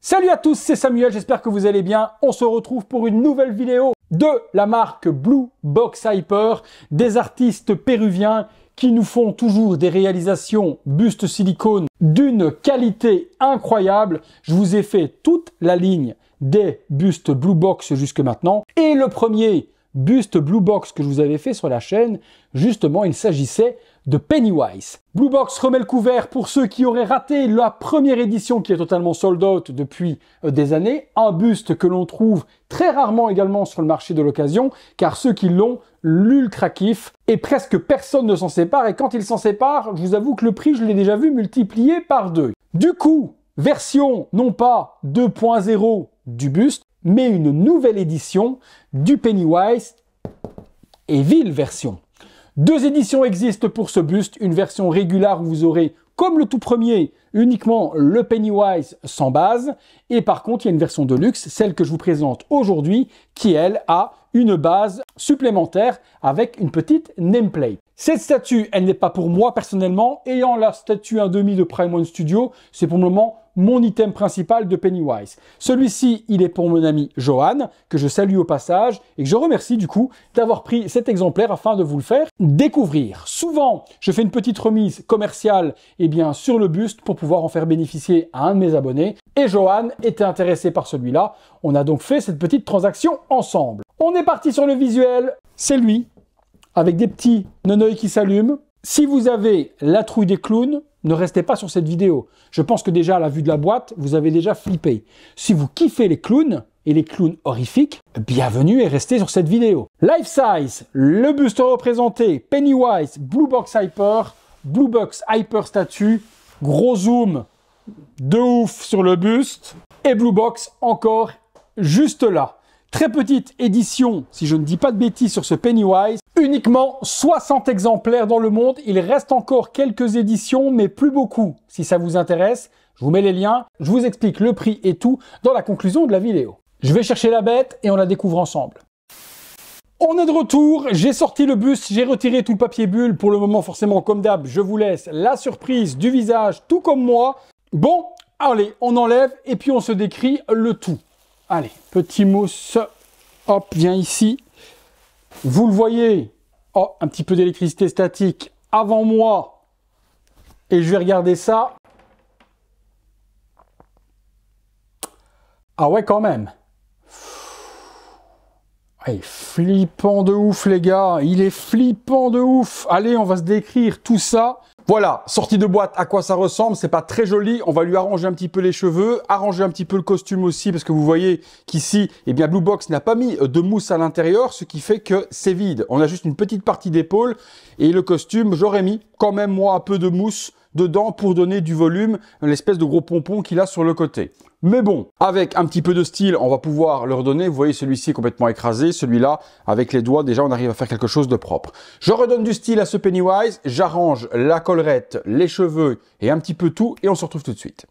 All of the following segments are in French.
Salut à tous, c'est Samuel, j'espère que vous allez bien. On se retrouve pour une nouvelle vidéo de la marque Blue Box Hyper, des artistes péruviens qui nous font toujours des réalisations buste silicone d'une qualité incroyable. Je vous ai fait toute la ligne des bustes Blue Box jusque maintenant. Et le premier buste Blue Box que je vous avais fait sur la chaîne, justement, il s'agissait de Pennywise. Blue Box remet le couvert pour ceux qui auraient raté la première édition qui est totalement sold out depuis des années. Un buste que l'on trouve très rarement également sur le marché de l'occasion, car ceux qui l'ont, l'ultra kiff, et presque personne ne s'en sépare. Et quand il s'en sépare, je vous avoue que le prix, je l'ai déjà vu multiplié par 2. Du coup, version non pas 2.0 du buste, mais une nouvelle édition du Pennywise Evil version. Deux éditions existent pour ce buste, une version régulière où vous aurez, comme le tout premier, uniquement le Pennywise sans base, et par contre il y a une version de luxe, celle que je vous présente aujourd'hui, qui elle a une base supplémentaire avec une petite nameplate. Cette statue, elle n'est pas pour moi personnellement, ayant la statue 1/2 de Prime One Studio, c'est pour le moment mon item principal de Pennywise. Celui-ci, il est pour mon ami Johan, que je salue au passage, et que je remercie du coup d'avoir pris cet exemplaire afin de vous le faire découvrir. Souvent, je fais une petite remise commerciale sur le buste pour pouvoir en faire bénéficier à un de mes abonnés, et Johan était intéressé par celui-là. On a donc fait cette petite transaction ensemble. On est parti sur le visuel, c'est lui, avec des petits nonoïs qui s'allument. Si vous avez la trouille des clowns, ne restez pas sur cette vidéo. Je pense que déjà, à la vue de la boîte, vous avez déjà flippé. Si vous kiffez les clowns, et les clowns horrifiques, bienvenue et restez sur cette vidéo. Life size, le buste représenté, Pennywise, Blue Box Hyper, Blue Box Hyper statue, gros zoom de ouf sur le buste, et Blue Box encore juste là. Très petite édition, si je ne dis pas de bêtises sur ce Pennywise, uniquement 60 exemplaires dans le monde. Il reste encore quelques éditions, mais plus beaucoup. Si ça vous intéresse, je vous mets les liens, je vous explique le prix et tout dans la conclusion de la vidéo. Je vais chercher la bête et on la découvre ensemble. On est de retour, j'ai sorti le buste, j'ai retiré tout le papier bulle. Pour le moment, forcément, comme d'hab, je vous laisse la surprise du visage, tout comme moi. Bon, allez, on enlève et puis on se décrit le tout. Allez, petit mousse, hop, viens ici. Vous le voyez, oh, un petit peu d'électricité statique avant moi. Et je vais regarder ça. Ah ouais, quand même. Ouais, flippant de ouf, les gars. Il est flippant de ouf. Allez, on va se décrire tout ça. Voilà, sortie de boîte, à quoi ça ressemble. C'est pas très joli. On va lui arranger un petit peu les cheveux, arranger un petit peu le costume aussi, parce que vous voyez qu'ici, Blue Box n'a pas mis de mousse à l'intérieur, ce qui fait que c'est vide. On a juste une petite partie d'épaule et le costume, j'aurais mis quand même moi un peu de mousse dedans pour donner du volume, l'espèce de gros pompon qu'il a sur le côté. Mais bon, avec un petit peu de style, on va pouvoir le redonner. Vous voyez, celui-ci est complètement écrasé. Celui-là, avec les doigts, déjà, on arrive à faire quelque chose de propre. Je redonne du style à ce Pennywise. J'arrange la collerette, les cheveux et un petit peu tout. Et on se retrouve tout de suite.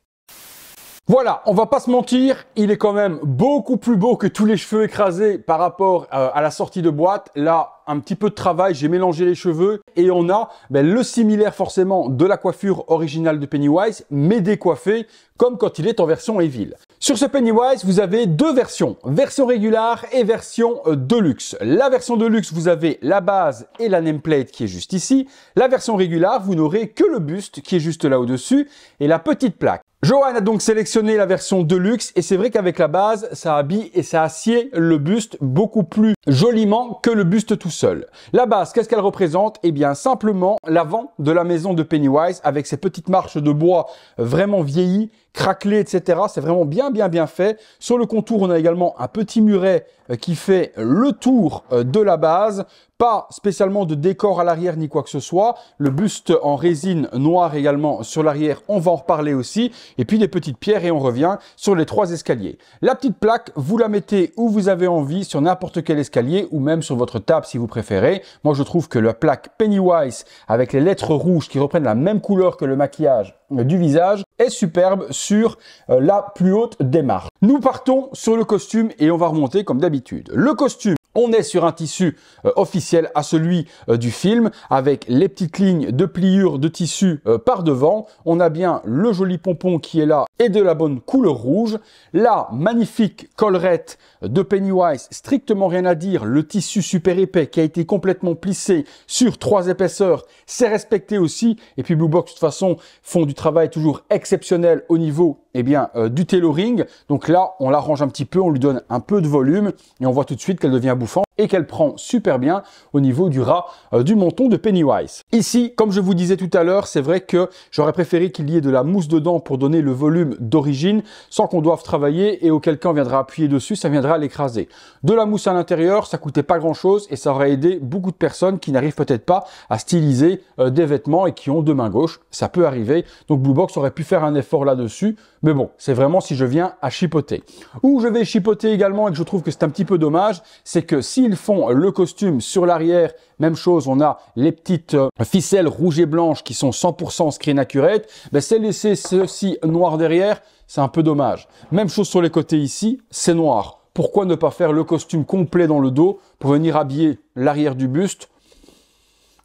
Voilà, on va pas se mentir, il est quand même beaucoup plus beau que tous les cheveux écrasés par rapport à la sortie de boîte. Là, un petit peu de travail, j'ai mélangé les cheveux et on a le similaire forcément de la coiffure originale de Pennywise, mais décoiffé comme quand il est en version Evil. Sur ce Pennywise, vous avez deux versions, version régulière et version Deluxe. La version Deluxe, vous avez la base et la nameplate qui est juste ici. La version régulière, vous n'aurez que le buste qui est juste là au-dessus et la petite plaque. Johan a donc sélectionné la version Deluxe et c'est vrai qu'avec la base, ça habille et ça assied le buste beaucoup plus joliment que le buste tout seul. La base, qu'est-ce qu'elle représente? Eh bien, simplement l'avant de la maison de Pennywise avec ses petites marches de bois vraiment vieillies, craquelées, etc. C'est vraiment bien fait. Sur le contour, on a également un petit muret qui fait le tour de la base. Pas spécialement de décor à l'arrière ni quoi que ce soit. Le buste en résine noire également sur l'arrière, on va en reparler aussi. Et puis des petites pierres et on revient sur les 3 escaliers. La petite plaque, vous la mettez où vous avez envie, sur n'importe quel escalier ou même sur votre table si vous préférez. Moi, je trouve que la plaque Pennywise avec les lettres rouges qui reprennent la même couleur que le maquillage du visage est superbe sur la plus haute des marches. Nous partons sur le costume et on va remonter comme d'habitude. Le costume, On est sur un tissu officiel à celui du film, avec les petites lignes de pliure de tissu par devant. On a bien le joli pompon qui est là et de la bonne couleur rouge. La magnifique collerette de Pennywise, strictement rien à dire. Le tissu super épais qui a été complètement plissé sur 3 épaisseurs, c'est respecté aussi. Et puis Blue Box, de toute façon, font du travail toujours exceptionnel au niveau du tailoring. Donc là, on l'arrange un petit peu, on lui donne un peu de volume et on voit tout de suite qu'elle devient bouffante et qu'elle prend super bien au niveau du ras du menton de Pennywise. Ici, comme je vous disais tout à l'heure, c'est vrai que j'aurais préféré qu'il y ait de la mousse dedans pour donner le volume d'origine sans qu'on doive travailler et auquel cas on viendra appuyer dessus, ça viendra l'écraser. De la mousse à l'intérieur, ça coûtait pas grand chose et ça aurait aidé beaucoup de personnes qui n'arrivent peut-être pas à styliser des vêtements et qui ont 2 mains gauches. Ça peut arriver. Donc Blue Box aurait pu faire un effort là-dessus. Mais bon, c'est vraiment si je viens à chipoter. Où je vais chipoter également et que je trouve que c'est un petit peu dommage, c'est que s'ils font le costume sur l'arrière, même chose, on a les petites ficelles rouges et blanches qui sont 100% screen accurate, ben c'est laisser ceci noir derrière, c'est un peu dommage. Même chose sur les côtés ici, c'est noir. Pourquoi ne pas faire le costume complet dans le dos pour venir habiller l'arrière du buste?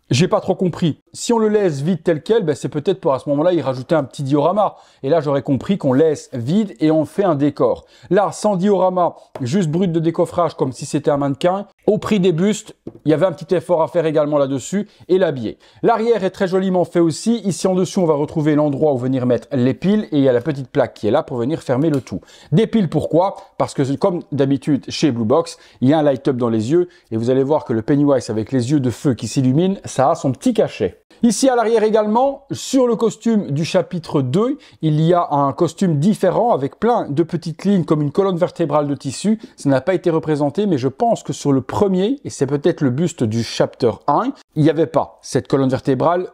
J'ai pas trop compris. Si on le laisse vide tel quel, ben c'est peut-être pour à ce moment-là y rajouter un petit diorama. Et là, j'aurais compris qu'on laisse vide et on fait un décor. Là, sans diorama, juste brut de décoffrage comme si c'était un mannequin. Au prix des bustes, il y avait un petit effort à faire également là-dessus et l'habiller. L'arrière est très joliment fait aussi. Ici en dessous, on va retrouver l'endroit où venir mettre les piles et il y a la petite plaque qui est là pour venir fermer le tout. Des piles, pourquoi? Parce que comme d'habitude chez Blue Box, il y a un light-up dans les yeux et vous allez voir que le Pennywise avec les yeux de feu qui s'illuminent, ça a son petit cachet. Ici à l'arrière également, sur le costume du chapitre 2, il y a un costume différent avec plein de petites lignes comme une colonne vertébrale de tissu. Ça n'a pas été représenté, mais je pense que sur le premier, et c'est peut-être le buste du chapter 1, il n'y avait pas cette colonne vertébrale.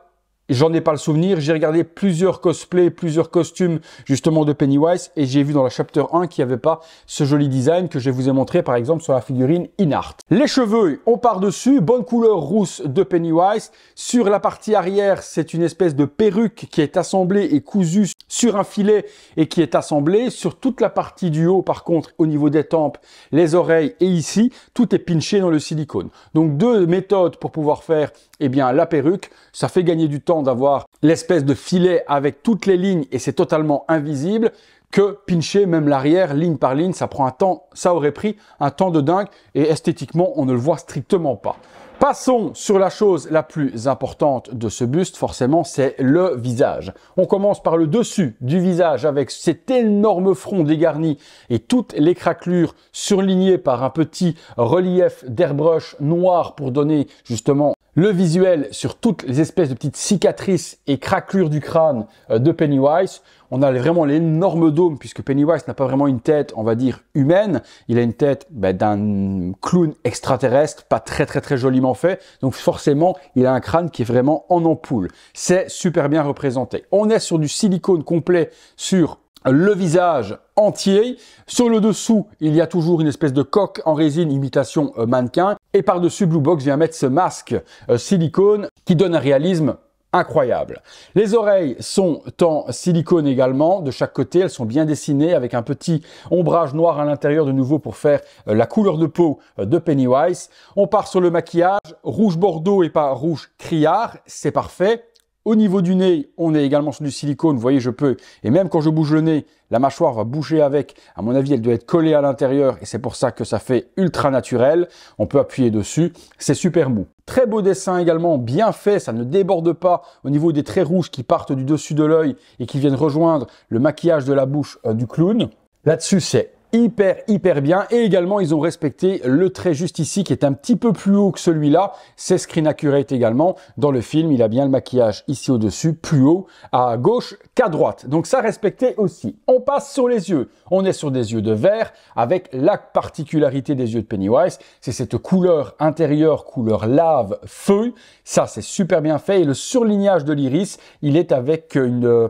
J'en ai pas le souvenir, j'ai regardé plusieurs cosplays, plusieurs costumes justement de Pennywise et j'ai vu dans la chapter 1 qu'il n'y avait pas ce joli design que je vous ai montré par exemple sur la figurine In-Art. Les cheveux, on part dessus, bonne couleur rousse de Pennywise. Sur la partie arrière, c'est une espèce de perruque qui est assemblée et cousue sur un filet et qui est assemblée. Sur toute la partie du haut par contre, au niveau des tempes, les oreilles et ici, tout est pinché dans le silicone. Donc 2 méthodes pour pouvoir faire la perruque, ça fait gagner du temps d'avoir l'espèce de filet avec toutes les lignes et c'est totalement invisible que pincher même l'arrière ligne par ligne, ça prend un temps, ça aurait pris un temps de dingue et esthétiquement on ne le voit strictement pas. Passons sur la chose la plus importante de ce buste, forcément, c'est le visage. On commence par le dessus du visage avec cet énorme front dégarni et toutes les craquelures surlignées par un petit relief d'airbrush noir pour donner justement le visuel sur toutes les espèces de petites cicatrices et craquelures du crâne de Pennywise. On a vraiment l'énorme dôme puisque Pennywise n'a pas vraiment une tête, on va dire, humaine. Il a une tête d'un clown extraterrestre, pas très joliment fait. Donc forcément, il a un crâne qui est vraiment en ampoule. C'est super bien représenté. On est sur du silicone complet sur le visage entier. Sur le dessous, il y a toujours une espèce de coque en résine imitation mannequin. Et par-dessus, Blue Box vient mettre ce masque silicone qui donne un réalisme incroyable. Les oreilles sont en silicone également de chaque côté, elles sont bien dessinées avec un petit ombrage noir à l'intérieur de nouveau pour faire la couleur de peau de Pennywise. On part sur le maquillage, rouge bordeaux et pas rouge criard, c'est parfait. Au niveau du nez, on est également sur du silicone, vous voyez, je peux, et même quand je bouge le nez, la mâchoire va bouger avec, à mon avis, elle doit être collée à l'intérieur, et c'est pour ça que ça fait ultra naturel. On peut appuyer dessus, c'est super mou. Très beau dessin également, bien fait, ça ne déborde pas au niveau des traits rouges qui partent du dessus de l'œil et qui viennent rejoindre le maquillage de la bouche du clown. Là-dessus, c'est hyper bien et également ils ont respecté le trait juste ici qui est un petit peu plus haut que celui-là, c'est screen accurate également. Dans le film, il a bien le maquillage ici au-dessus, plus haut à gauche qu'à droite, donc ça respecté aussi. On passe sur les yeux, on est sur des yeux de verre avec la particularité des yeux de Pennywise, c'est cette couleur intérieure, couleur lave, feu, ça c'est super bien fait et le surlignage de l'iris, il est avec une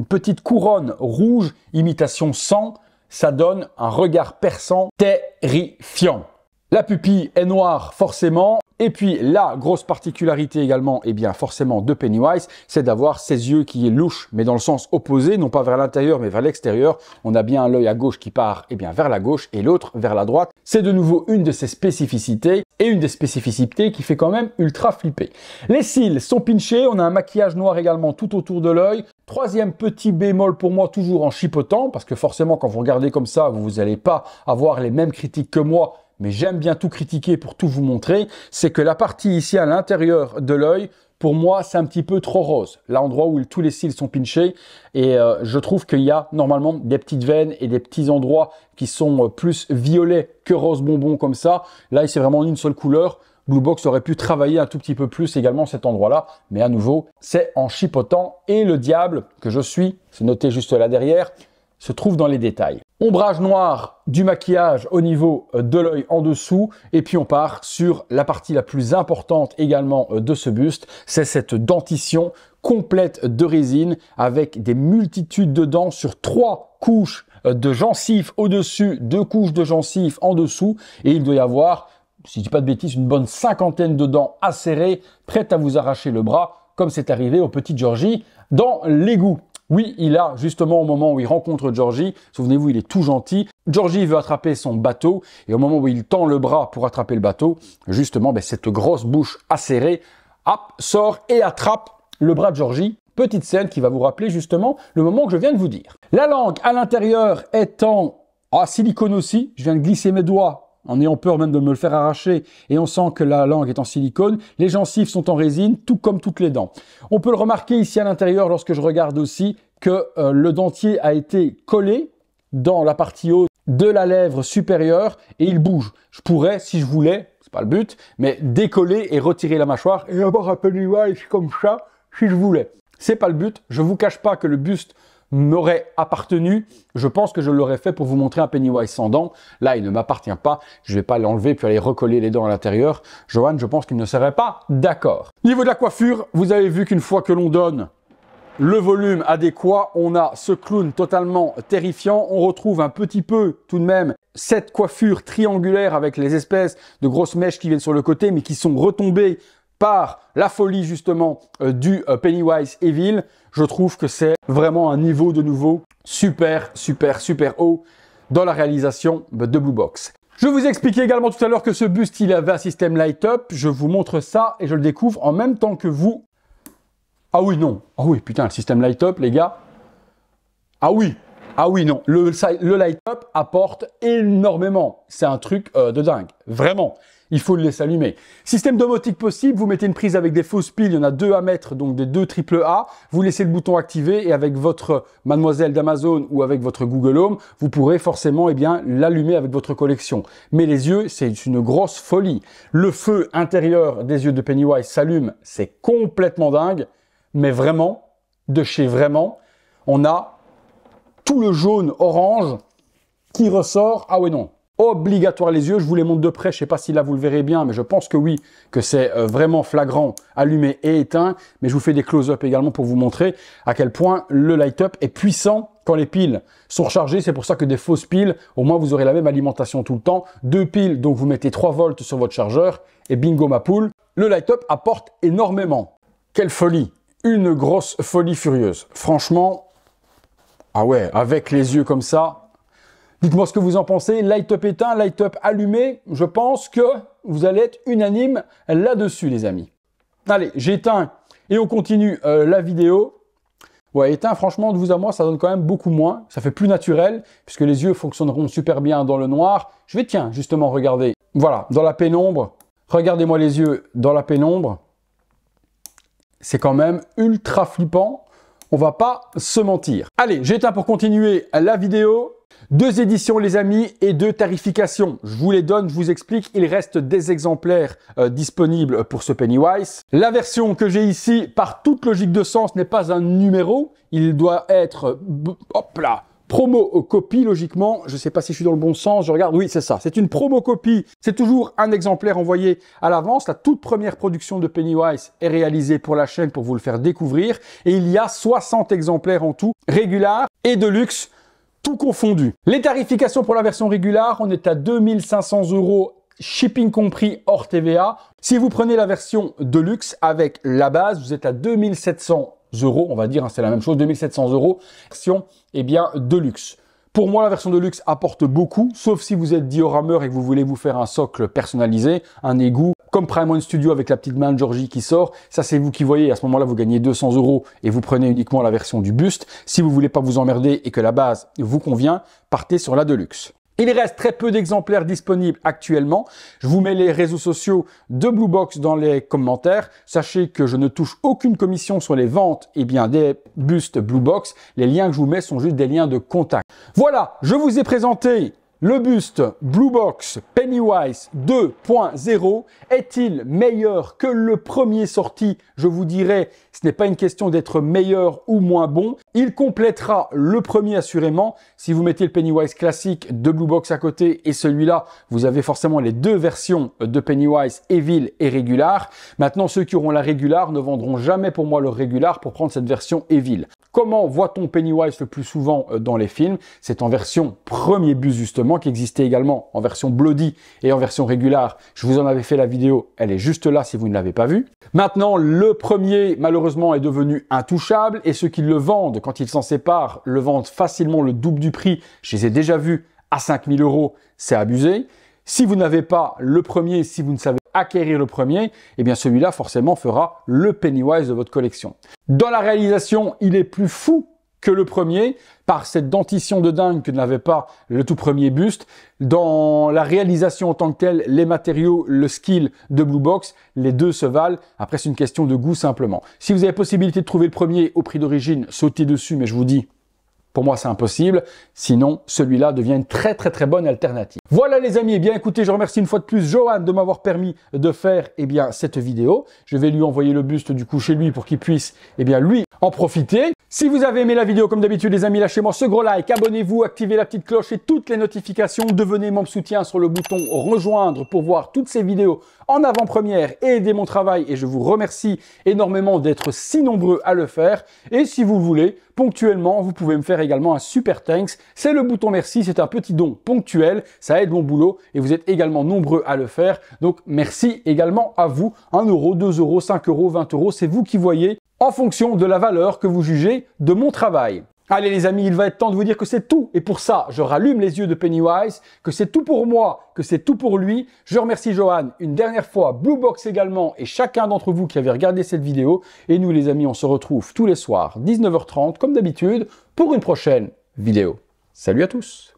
petite couronne rouge, imitation sang. Ça donne un regard perçant terrifiant. La pupille est noire forcément, Et puis la grosse particularité également, eh bien forcément de Pennywise, c'est d'avoir ses yeux qui est louche, mais dans le sens opposé, non pas vers l'intérieur mais vers l'extérieur. On a bien l'œil à gauche qui part eh bien vers la gauche et l'autre vers la droite. C'est de nouveau une de ses spécificités et une des spécificités qui fait quand même ultra flipper. Les cils sont pinchés, on a un maquillage noir également tout autour de l'œil. Troisième petit bémol pour moi, toujours en chipotant, parce que forcément quand vous regardez comme ça, vous n'allez pas avoir les mêmes critiques que moi, mais j'aime bien tout critiquer pour tout vous montrer, c'est que la partie ici à l'intérieur de l'œil, pour moi, c'est un petit peu trop rose. L'endroit où tous les cils sont pinchés, et je trouve qu'il y a normalement des petites veines et des petits endroits qui sont plus violets que rose bonbon comme ça. Là, c'est vraiment une seule couleur. Blue Box aurait pu travailler un tout petit peu plus également cet endroit-là, mais à nouveau, c'est en chipotant. Et le diable que je suis, c'est noté juste là derrière, se trouve dans les détails. Ombrage noir du maquillage au niveau de l'œil en dessous, et puis on part sur la partie la plus importante également de ce buste, c'est cette dentition complète de résine avec des multitudes de dents sur 3 couches de gencives au-dessus, 2 couches de gencives en dessous, et il doit y avoir, si je dis pas de bêtises, une bonne 50aine de dents acérées, prêtes à vous arracher le bras, comme c'est arrivé au petit Georgie dans l'égout. Oui, il a, justement, au moment où il rencontre Georgie, souvenez-vous, il est tout gentil. Georgie veut attraper son bateau, et au moment où il tend le bras pour attraper le bateau, justement, cette grosse bouche acérée, hop, sort et attrape le bras de Georgie. Petite scène qui va vous rappeler, justement, le moment que je viens de vous dire. La langue à l'intérieur est en silicone aussi. Je viens de glisser mes doigts en ayant peur même de me le faire arracher, et on sent que la langue est en silicone. Les gencives sont en résine, tout comme toutes les dents. On peut le remarquer ici à l'intérieur lorsque je regarde aussi que le dentier a été collé dans la partie haute de la lèvre supérieure et il bouge. Je pourrais, si je voulais, c'est pas le but, mais décoller et retirer la mâchoire et avoir un Pennywise comme ça, si je voulais. C'est pas le but. Je vous cache pas que le buste m'aurait appartenu, je pense que je l'aurais fait pour vous montrer un Pennywise sans dents. Là, il ne m'appartient pas. Je vais pas l'enlever puis aller recoller les dents à l'intérieur. Johan, je pense qu'il ne serait pas d'accord. Niveau de la coiffure, vous avez vu qu'une fois que l'on donne le volume adéquat, on a ce clown totalement terrifiant. On retrouve un petit peu tout de même cette coiffure triangulaire avec les espèces de grosses mèches qui viennent sur le côté mais qui sont retombées par la folie justement du Pennywise Evil. Je trouve que c'est vraiment un niveau de nouveau super haut dans la réalisation de Blue Box. Je vous ai expliqué également tout à l'heure que ce buste, il avait un système light-up. Je vous montre ça et je le découvre en même temps que vous. Ah oui, non. Ah oui, putain, le système light-up, les gars. Ah oui, non. Le light-up apporte énormément. C'est un truc de dingue. Vraiment. Il faut le laisser allumer. Système domotique possible, vous mettez une prise avec des fausses piles, il y en a 2 à mettre, donc des 2 AAA. Vous laissez le bouton activé et avec votre Mademoiselle d'Amazon ou avec votre Google Home, vous pourrez forcément l'allumer avec votre collection. Mais les yeux, c'est une grosse folie. Le feu intérieur des yeux de Pennywise s'allume, c'est complètement dingue. Mais vraiment, de chez vraiment, on a tout le jaune orange qui ressort. Ah ouais, non. Obligatoire les yeux, je vous les montre de près, je sais pas si là vous le verrez bien, mais je pense que oui, que c'est vraiment flagrant, allumé et éteint, mais je vous fais des close-up également pour vous montrer à quel point le light-up est puissant quand les piles sont rechargées. C'est pour ça que des fausses piles, au moins vous aurez la même alimentation tout le temps. 2 piles, donc vous mettez 3 volts sur votre chargeur, et bingo ma poule, le light-up apporte énormément. Quelle folie! Une grosse folie furieuse. Franchement, ah ouais, avec les yeux comme ça. Dites-moi ce que vous en pensez. Light-up éteint, light-up allumé. Je pense que vous allez être unanime là-dessus, les amis. Allez, j'éteins et on continue la vidéo. Ouais, éteint, franchement, de vous à moi, ça donne quand même beaucoup moins. Ça fait plus naturel, puisque les yeux fonctionneront super bien dans le noir. Je vais, tiens, justement, regarder. Voilà, dans la pénombre. Regardez-moi les yeux dans la pénombre. C'est quand même ultra flippant. On va pas se mentir. Allez, j'éteins pour continuer la vidéo. 2 éditions les amis et 2 tarifications. Je vous les donne, je vous explique. Il reste des exemplaires disponibles pour ce Pennywise. La version que j'ai ici, par toute logique de sens, n'est pas un numéro. Il doit être, hop là, promo copie logiquement. Je ne sais pas si je suis dans le bon sens. Je regarde, oui c'est ça. C'est une promo copie. C'est toujours un exemplaire envoyé à l'avance. La toute première production de Pennywise est réalisée pour la chaîne pour vous le faire découvrir. Et il y a 60 exemplaires en tout, réguliers et de luxe. Tout confondu. Les tarifications pour la version régulière, on est à 2500 € shipping compris hors TVA. Si vous prenez la version Deluxe avec la base, vous êtes à 2700 €, on va dire, hein, c'est la même chose, 2700 €, version, eh bien, Deluxe. Pour moi, la version Deluxe apporte beaucoup, sauf si vous êtes diorameur et que vous voulez vous faire un socle personnalisé, un égout, comme Prime One Studio avec la petite main de Georgie qui sort. Ça, c'est vous qui voyez. À ce moment-là, vous gagnez 200 € et vous prenez uniquement la version du buste. Si vous voulez pas vous emmerder et que la base vous convient, partez sur la Deluxe. Il reste très peu d'exemplaires disponibles actuellement. Je vous mets les réseaux sociaux de Blue Box dans les commentaires. Sachez que je ne touche aucune commission sur les ventes des bustes Blue Box. Les liens que je vous mets sont juste des liens de contact. Voilà, je vous ai présenté le buste Blue Box Pennywise 2.0. Est-il meilleur que le premier sorti? Je vous dirais, ce n'est pas une question d'être meilleur ou moins bon. Il complétera le premier assurément. Si vous mettez le Pennywise classique de Blue Box à côté et celui-là, vous avez forcément les deux versions de Pennywise, Evil et Regular. Maintenant, ceux qui auront la Regular ne vendront jamais pour moi le Regular pour prendre cette version Evil. Comment voit-on Pennywise le plus souvent dans les films? C'est en version premier buste justement, qui existait également en version Bloody et en version Regular. Je vous en avais fait la vidéo, elle est juste là si vous ne l'avez pas vue. Maintenant, le premier, malheureusement, est devenu intouchable et ceux qui le vendent, quand ils s'en séparent, le vendent facilement le double du prix. Je les ai déjà vus à 5000 €, c'est abusé. Si vous n'avez pas le premier, si vous ne savez acquérir le premier, eh bien celui-là forcément fera le Pennywise de votre collection. Dans la réalisation, il est plus fou que le premier, par cette dentition de dingue que n'avait pas le tout premier buste. Dans la réalisation en tant que telle, les matériaux, le skill de Blue Box, les deux se valent. Après, c'est une question de goût simplement. Si vous avez possibilité de trouver le premier au prix d'origine, sautez dessus, mais je vous dis, pour moi, c'est impossible. Sinon, celui-là devient une très bonne alternative. Voilà les amis, eh bien écoutez, je remercie une fois de plus Johan de m'avoir permis de faire cette vidéo. Je vais lui envoyer le buste du coup chez lui pour qu'il puisse lui en profiter. Si vous avez aimé la vidéo, comme d'habitude les amis, lâchez-moi ce gros like, abonnez-vous, activez la petite cloche et toutes les notifications. Devenez membre soutien sur le bouton rejoindre pour voir toutes ces vidéos en avant-première et aider mon travail. Et je vous remercie énormément d'être si nombreux à le faire. Et si vous le voulez, ponctuellement, vous pouvez me faire également un super thanks. C'est le bouton merci, c'est un petit don ponctuel. Ça aide mon boulot et vous êtes également nombreux à le faire. Donc merci également à vous. 1 €, 2 €, 5 €, 20 €, c'est vous qui voyez en fonction de la valeur que vous jugez de mon travail. Allez les amis, il va être temps de vous dire que c'est tout. Et pour ça, je rallume les yeux de Pennywise, que c'est tout pour moi, que c'est tout pour lui. Je remercie Johan une dernière fois, Blue Box également, et chacun d'entre vous qui avez regardé cette vidéo. Et nous les amis, on se retrouve tous les soirs, 19 h 30, comme d'habitude, pour une prochaine vidéo. Salut à tous!